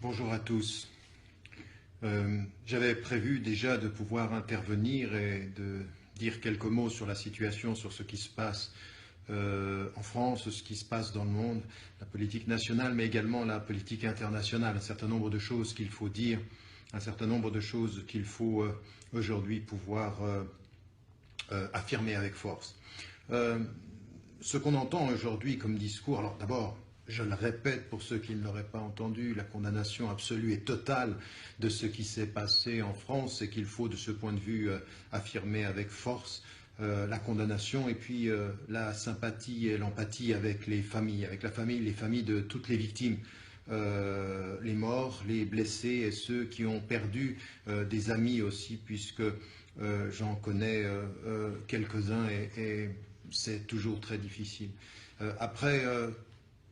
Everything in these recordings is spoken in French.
Bonjour à tous. J'avais prévu déjà de pouvoir intervenir et de dire quelques mots sur la situation, sur ce qui se passe en France, ce qui se passe dans le monde, la politique nationale, mais également la politique internationale. Un certain nombre de choses qu'il faut dire, un certain nombre de choses qu'il faut aujourd'hui pouvoir affirmer avec force. Ce qu'on entend aujourd'hui comme discours, alors d'abord, je le répète pour ceux qui ne l'auraient pas entendu, la condamnation absolue et totale de ce qui s'est passé en France et qu'il faut de ce point de vue affirmer avec force la condamnation et puis la sympathie et l'empathie avec les familles de toutes les victimes. Les morts, les blessés et ceux qui ont perdu des amis aussi, puisque j'en connais quelques-uns et c'est toujours très difficile. Après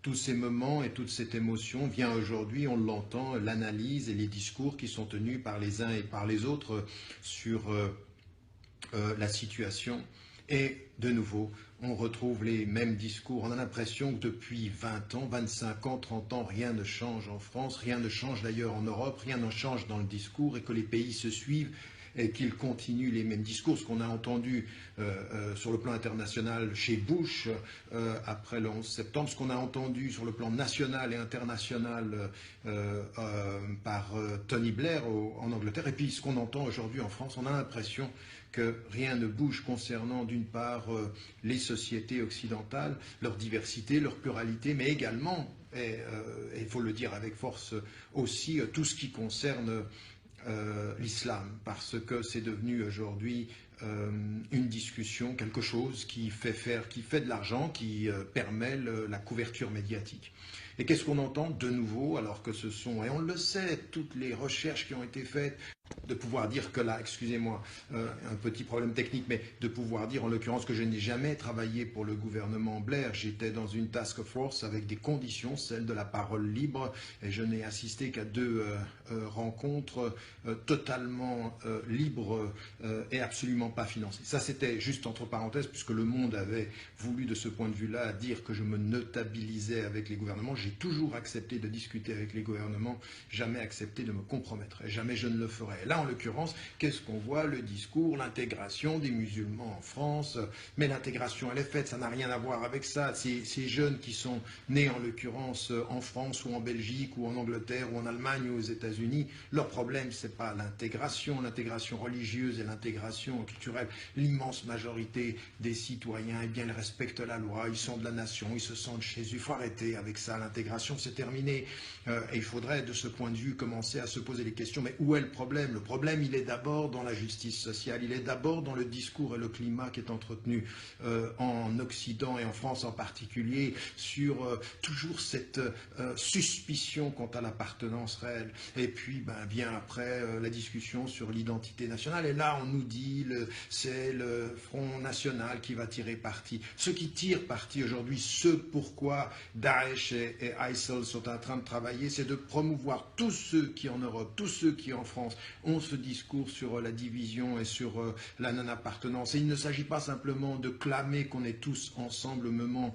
tous ces moments et toute cette émotion, vient aujourd'hui, on l'entend, l'analyse et les discours qui sont tenus par les uns et par les autres sur la situation. Et de nouveau, on retrouve les mêmes discours. On a l'impression que depuis 20 ans, 25 ans, 30 ans, rien ne change en France, rien ne change d'ailleurs en Europe, rien ne change dans le discours et que les pays se suivent et qu'ils continuent les mêmes discours. Ce qu'on a entendu sur le plan international chez Bush après le 11 septembre, ce qu'on a entendu sur le plan national et international par Tony Blair en Angleterre, et puis ce qu'on entend aujourd'hui en France, on a l'impression que rien ne bouge concernant d'une part les sociétés occidentales, leur diversité, leur pluralité, mais également, et il faut le dire avec force aussi, tout ce qui concerne l'islam, parce que c'est devenu aujourd'hui une discussion, quelque chose qui fait de l'argent, qui permet la couverture médiatique. Et qu'est-ce qu'on entend de nouveau, alors que ce sont, et on le sait, toutes les recherches qui ont été faites, de pouvoir dire que là, excusez-moi, un petit problème technique, mais de pouvoir dire en l'occurrence que je n'ai jamais travaillé pour le gouvernement Blair, j'étais dans une task force avec des conditions, celle de la parole libre, et je n'ai assisté qu'à deux rencontres totalement libres et absolument pas financées. Ça c'était juste entre parenthèses, puisque le monde avait voulu de ce point de vue-là dire que je me notabilisais avec les gouvernements. J'ai toujours accepté de discuter avec les gouvernements, jamais accepté de me compromettre, et jamais je ne le ferai. Là, en l'occurrence, qu'est-ce qu'on voit? Le discours, l'intégration des musulmans en France. Mais l'intégration, elle est faite, ça n'a rien à voir avec ça. Ces jeunes qui sont nés, en l'occurrence, en France ou en Belgique ou en Angleterre ou en Allemagne ou aux États-Unis, leur problème, c'est pas l'intégration religieuse et l'intégration culturelle. L'immense majorité des citoyens, eh bien, ils respectent la loi, ils sont de la nation, ils se sentent chez eux. Il faut arrêter avec ça, l'intégration, c'est terminé. Et il faudrait, de ce point de vue, commencer à se poser les questions. Mais où est le problème? Le problème, il est d'abord dans la justice sociale, il est d'abord dans le discours et le climat qui est entretenu en Occident et en France en particulier, sur toujours cette suspicion quant à l'appartenance réelle. Et puis, vient après la discussion sur l'identité nationale. Et là, on nous dit c'est le Front National qui va tirer parti. Ceux qui tirent parti aujourd'hui, ce pourquoi Daesh et ISIL sont en train de travailler, c'est de promouvoir tous ceux qui en Europe, tous ceux qui en France ont ce discours sur la division et sur la non-appartenance. Et il ne s'agit pas simplement de clamer qu'on est tous ensemble au moment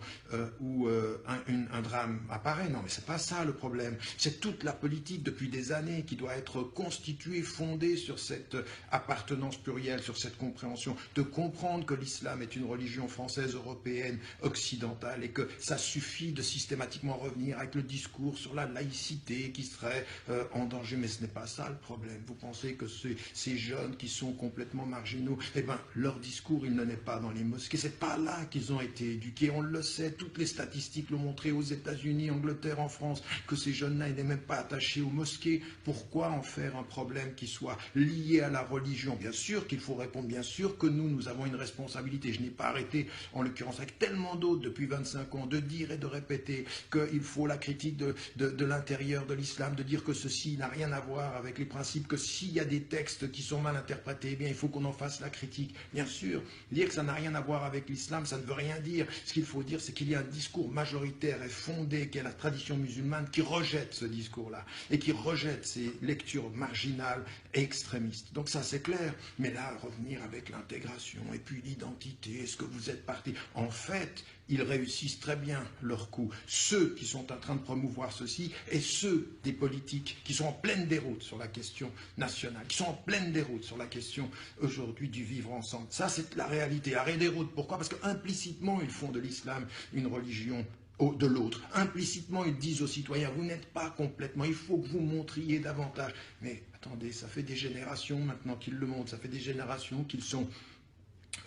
où un drame apparaît. Non, mais c'est pas ça le problème. C'est toute la politique depuis des années qui doit être constituée, fondée sur cette appartenance plurielle, sur cette compréhension, de comprendre que l'islam est une religion française, européenne, occidentale, et que ça suffit de systématiquement revenir avec le discours sur la laïcité qui serait en danger. Mais ce n'est pas ça le problème. Vous pensez que ces jeunes qui sont complètement marginaux, eh bien, leur discours, il n'en est pas dans les mosquées. C'est pas là qu'ils ont été éduqués. On le sait, toutes les statistiques l'ont montré aux États-Unis, Angleterre, en France, que ces jeunes-là, ils n'étaient même pas attachés aux mosquées. Pourquoi en faire un problème qui soit lié à la religion? Bien sûr qu'il faut répondre, bien sûr que nous avons une responsabilité. Je n'ai pas arrêté, en l'occurrence avec tellement d'autres depuis 25 ans, de dire et de répéter qu'il faut la critique de l'intérieur de l'islam, de dire que ceci n'a rien à voir avec les principes, que s'il y a des textes qui sont mal interprétés, eh bien, il faut qu'on en fasse la critique. Bien sûr, dire que ça n'a rien à voir avec l'islam, ça ne veut rien dire. Ce qu'il faut dire, c'est qu'il y a un discours majoritaire et fondé, qui est la tradition musulmane, qui rejette ce discours-là et qui rejette ces lectures marginales et extrémistes. Donc ça, c'est clair. Mais là, revenir avec l'intégration et puis l'identité, est-ce que vous êtes parti? En fait, ils réussissent très bien leur coup. Ceux qui sont en train de promouvoir ceci et ceux des politiques qui sont en pleine déroute sur la question nationale, qui sont en pleine déroute sur la question aujourd'hui du vivre ensemble. Ça, c'est la réalité. Arrêt déroute. Pourquoi? Parce qu'implicitement, ils font de l'islam une religion de l'autre. Implicitement, ils disent aux citoyens, vous n'êtes pas complètement, il faut que vous montriez davantage. Mais attendez, ça fait des générations maintenant qu'ils le montrent, ça fait des générations qu'ils sont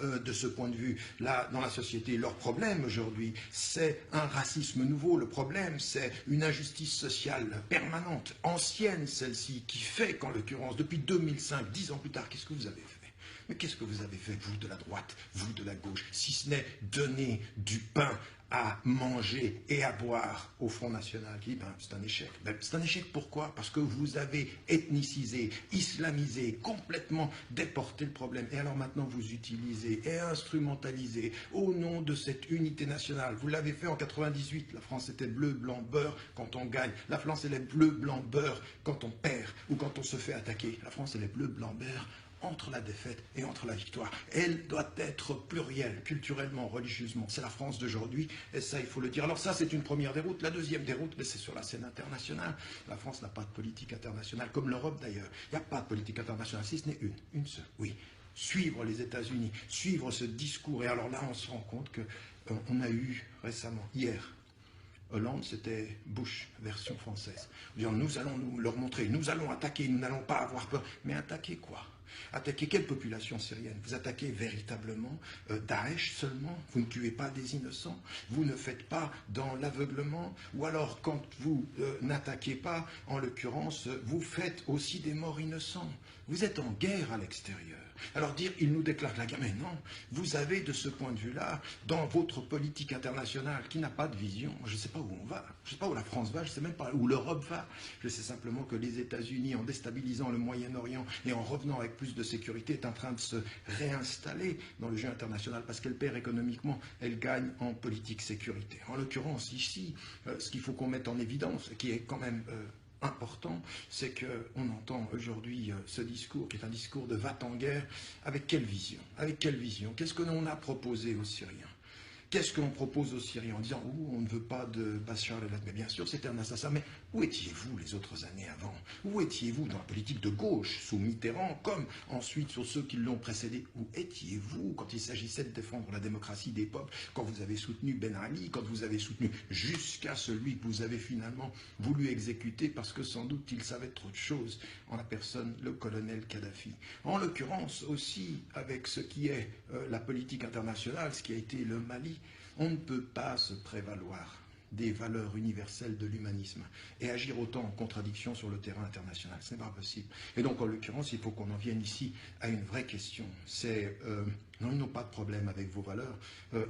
de ce point de vue, là, dans la société. Leur problème aujourd'hui, c'est un racisme nouveau. Le problème, c'est une injustice sociale permanente, ancienne celle-ci, qui fait qu'en l'occurrence, depuis 2005, 10 ans plus tard, qu'est-ce que vous avez fait? Mais qu'est-ce que vous avez fait, vous de la droite, vous de la gauche, si ce n'est donner du pain à manger et à boire au Front National, qui dit ben, c'est un échec. Ben, c'est un échec pourquoi? Parce que vous avez ethnicisé, islamisé, complètement déporté le problème. Et alors maintenant vous utilisez et instrumentalisez au nom de cette unité nationale. Vous l'avez fait en 98, la France était bleu, blanc, beurre quand on gagne. La France elle est bleu, blanc, beurre quand on perd ou quand on se fait attaquer. La France elle est bleu, blanc, beurre entre la défaite et entre la victoire. Elle doit être plurielle, culturellement, religieusement. C'est la France d'aujourd'hui, et ça, il faut le dire. Alors ça, c'est une première déroute. La deuxième déroute, c'est sur la scène internationale. La France n'a pas de politique internationale, comme l'Europe d'ailleurs. Il n'y a pas de politique internationale, si ce n'est une seule, oui. Suivre les États-Unis, suivre ce discours. Et alors là, on se rend compte qu'on a eu récemment, hier, Hollande, c'était Bush, version française. Nous allons nous leur montrer, nous allons attaquer, nous n'allons pas avoir peur. Mais attaquer quoi? Attaquer quelle population syrienne? Vous attaquez véritablement Daesh seulement? Vous ne tuez pas des innocents? Vous ne faites pas dans l'aveuglement? Ou alors, quand vous n'attaquez pas, en l'occurrence, vous faites aussi des morts innocents? Vous êtes en guerre à l'extérieur. Alors dire, il nous déclare la guerre, mais non, vous avez de ce point de vue-là, dans votre politique internationale, qui n'a pas de vision, je ne sais pas où on va, je ne sais pas où la France va, je ne sais même pas où l'Europe va, je sais simplement que les États-Unis, en déstabilisant le Moyen-Orient et en revenant avec plus de sécurité, est en train de se réinstaller dans le jeu international, parce qu'elle perd économiquement, elle gagne en politique sécurité. En l'occurrence, ici, ce qu'il faut qu'on mette en évidence, qui est quand même important, c'est qu'on entend aujourd'hui ce discours, qui est un discours de va-t-en guerre, avec quelle vision? Avec quelle vision? Qu'est-ce que l'on a proposé aux Syriens? Qu'est-ce que l'on propose aux Syriens en disant « Oh, on ne veut pas de Bachar el-Assad ». Mais bien sûr, c'était un assassin. Mais où étiez-vous les autres années avant? Où étiez-vous dans la politique de gauche, sous Mitterrand, comme ensuite sur ceux qui l'ont précédé? Où étiez-vous quand il s'agissait de défendre la démocratie des peuples, quand vous avez soutenu Ben Ali, quand vous avez soutenu jusqu'à celui que vous avez finalement voulu exécuter parce que sans doute il savait trop de choses en la personne, le colonel Kadhafi. En l'occurrence aussi, avec ce qui est la politique internationale, ce qui a été le Mali, on ne peut pas se prévaloir des valeurs universelles de l'humanisme et agir autant en contradiction sur le terrain international. Ce n'est pas possible. Et donc, en l'occurrence, il faut qu'on en vienne ici à une vraie question. C'est, non, ils n'ont pas de problème avec vos valeurs,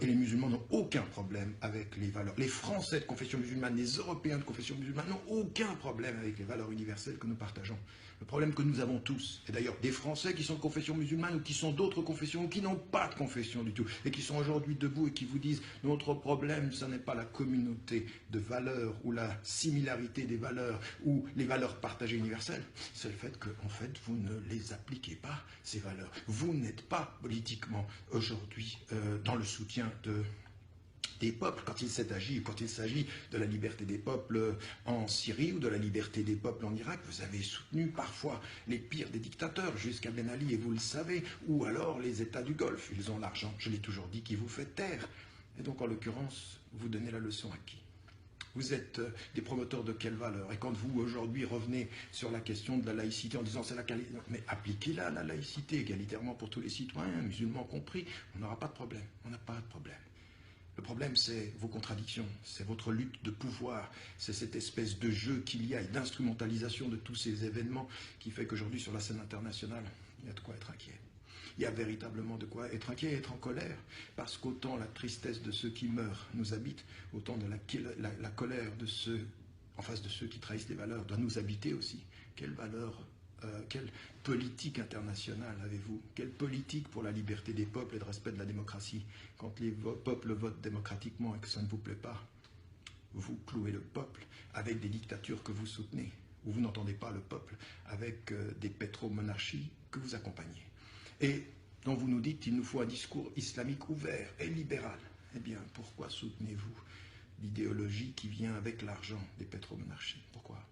et les musulmans n'ont aucun problème avec les valeurs. Les Français de confession musulmane, les Européens de confession musulmane n'ont aucun problème avec les valeurs universelles que nous partageons. Le problème que nous avons tous, et d'ailleurs des Français qui sont de confession musulmane ou qui sont d'autres confessions ou qui n'ont pas de confession du tout, et qui sont aujourd'hui debout et qui vous disent notre problème, ce n'est pas la communauté de valeurs ou la similarité des valeurs ou les valeurs partagées universelles, c'est le fait que, en fait, vous ne les appliquez pas, ces valeurs. Vous n'êtes pas politiquement aujourd'hui dans le soutien des peuples, quand il s'agit de la liberté des peuples en Syrie ou de la liberté des peuples en Irak, vous avez soutenu parfois les pires des dictateurs, jusqu'à Ben Ali, et vous le savez, ou alors les États du Golfe, ils ont l'argent, je l'ai toujours dit, qui vous fait taire. Et donc, en l'occurrence, vous donnez la leçon à qui? Vous êtes des promoteurs de quelle valeur? Et quand vous, aujourd'hui, revenez sur la question de la laïcité en disant c'est la qualité, mais appliquez-la, la laïcité, égalitairement pour tous les citoyens, musulmans compris, on n'aura pas de problème, on n'a pas de problème. Le problème, c'est vos contradictions, c'est votre lutte de pouvoir, c'est cette espèce de jeu qu'il y a et d'instrumentalisation de tous ces événements qui fait qu'aujourd'hui, sur la scène internationale, il y a de quoi être inquiet. Il y a véritablement de quoi être inquiet et être en colère, parce qu'autant la tristesse de ceux qui meurent nous habite, autant de la colère de ceux, en face de ceux qui trahissent les valeurs, doit nous habiter aussi. Quelle valeur, quelle politique internationale avez-vous? Quelle politique pour la liberté des peuples et le respect de la démocratie? Quand les peuples votent démocratiquement et que ça ne vous plaît pas, vous clouez le peuple avec des dictatures que vous soutenez, ou vous n'entendez pas le peuple avec des pétromonarchies que vous accompagnez. Et dont vous nous dites qu'il nous faut un discours islamique ouvert et libéral. Eh bien, pourquoi soutenez-vous l'idéologie qui vient avec l'argent des pétromonarchies? Pourquoi?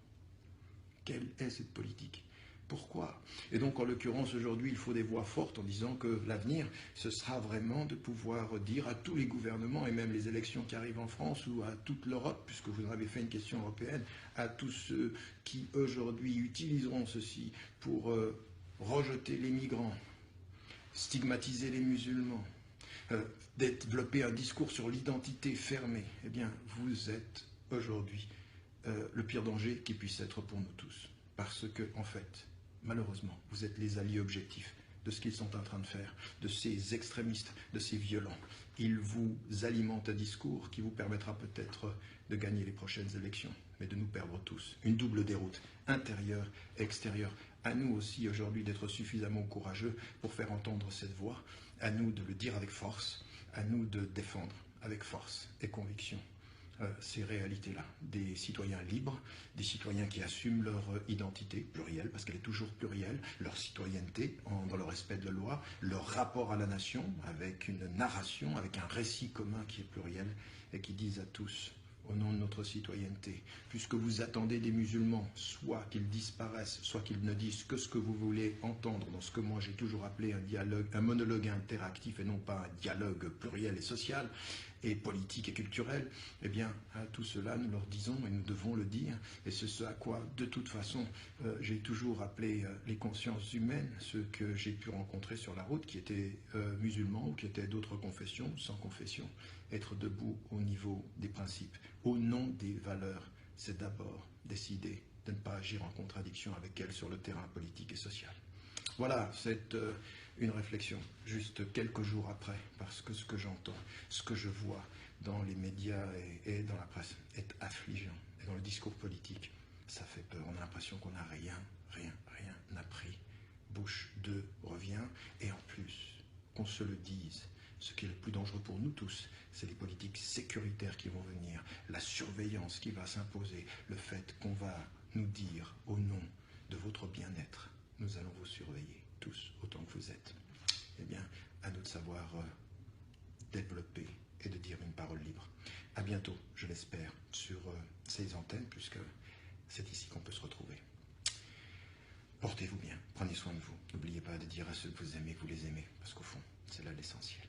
Quelle est cette politique? Pourquoi? Et donc, en l'occurrence, aujourd'hui, il faut des voix fortes en disant que l'avenir, ce sera vraiment de pouvoir dire à tous les gouvernements, et même les élections qui arrivent en France ou à toute l'Europe, puisque vous en avez fait une question européenne, à tous ceux qui, aujourd'hui, utiliseront ceci pour rejeter les migrants, stigmatiser les musulmans, développer un discours sur l'identité fermée, eh bien, vous êtes aujourd'hui le pire danger qui puisse être pour nous tous. Parce que, en fait, malheureusement, vous êtes les alliés objectifs de ce qu'ils sont en train de faire, de ces extrémistes, de ces violents. Ils vous alimentent un discours qui vous permettra peut-être de gagner les prochaines élections, mais de nous perdre tous. Une double déroute, intérieure, extérieure. À nous aussi aujourd'hui d'être suffisamment courageux pour faire entendre cette voix, à nous de le dire avec force, à nous de défendre avec force et conviction ces réalités-là, des citoyens libres, des citoyens qui assument leur identité plurielle, parce qu'elle est toujours plurielle, leur citoyenneté dans le respect de la loi, leur rapport à la nation, avec une narration, avec un récit commun qui est pluriel, et qui disent à tous, au nom de notre citoyenneté, puisque vous attendez des musulmans, soit qu'ils disparaissent, soit qu'ils ne disent que ce que vous voulez entendre dans ce que moi j'ai toujours appelé un dialogue, un monologue interactif et non pas un dialogue pluriel et social, et politique et culturel, eh bien, à tout cela, nous leur disons, et nous devons le dire, et c'est ce à quoi, de toute façon, j'ai toujours appelé les consciences humaines, ceux que j'ai pu rencontrer sur la route, qui étaient musulmans ou qui étaient d'autres confessions, sans confession, être debout au niveau des principes, au nom des valeurs, c'est d'abord décider de ne pas agir en contradiction avec elles sur le terrain politique et social. Voilà, c'est une réflexion, juste quelques jours après, parce que ce que j'entends, ce que je vois dans les médias et dans la presse est affligeant. Et dans le discours politique, ça fait peur. On a l'impression qu'on n'a rien appris. Bush 2 revient, et en plus, qu'on se le dise, ce qui est le plus dangereux pour nous tous, c'est les politiques sécuritaires qui vont venir, la surveillance qui va s'imposer, le fait qu'on va nous dire, au nom de votre bien-être, nous allons vous surveiller, tous, autant que vous êtes. Eh bien, à nous de savoir développer et de dire une parole libre. À bientôt, je l'espère, sur ces antennes, puisque c'est ici qu'on peut se retrouver. Portez-vous bien, prenez soin de vous. N'oubliez pas de dire à ceux que vous aimez que vous les aimez, parce qu'au fond, c'est là l'essentiel.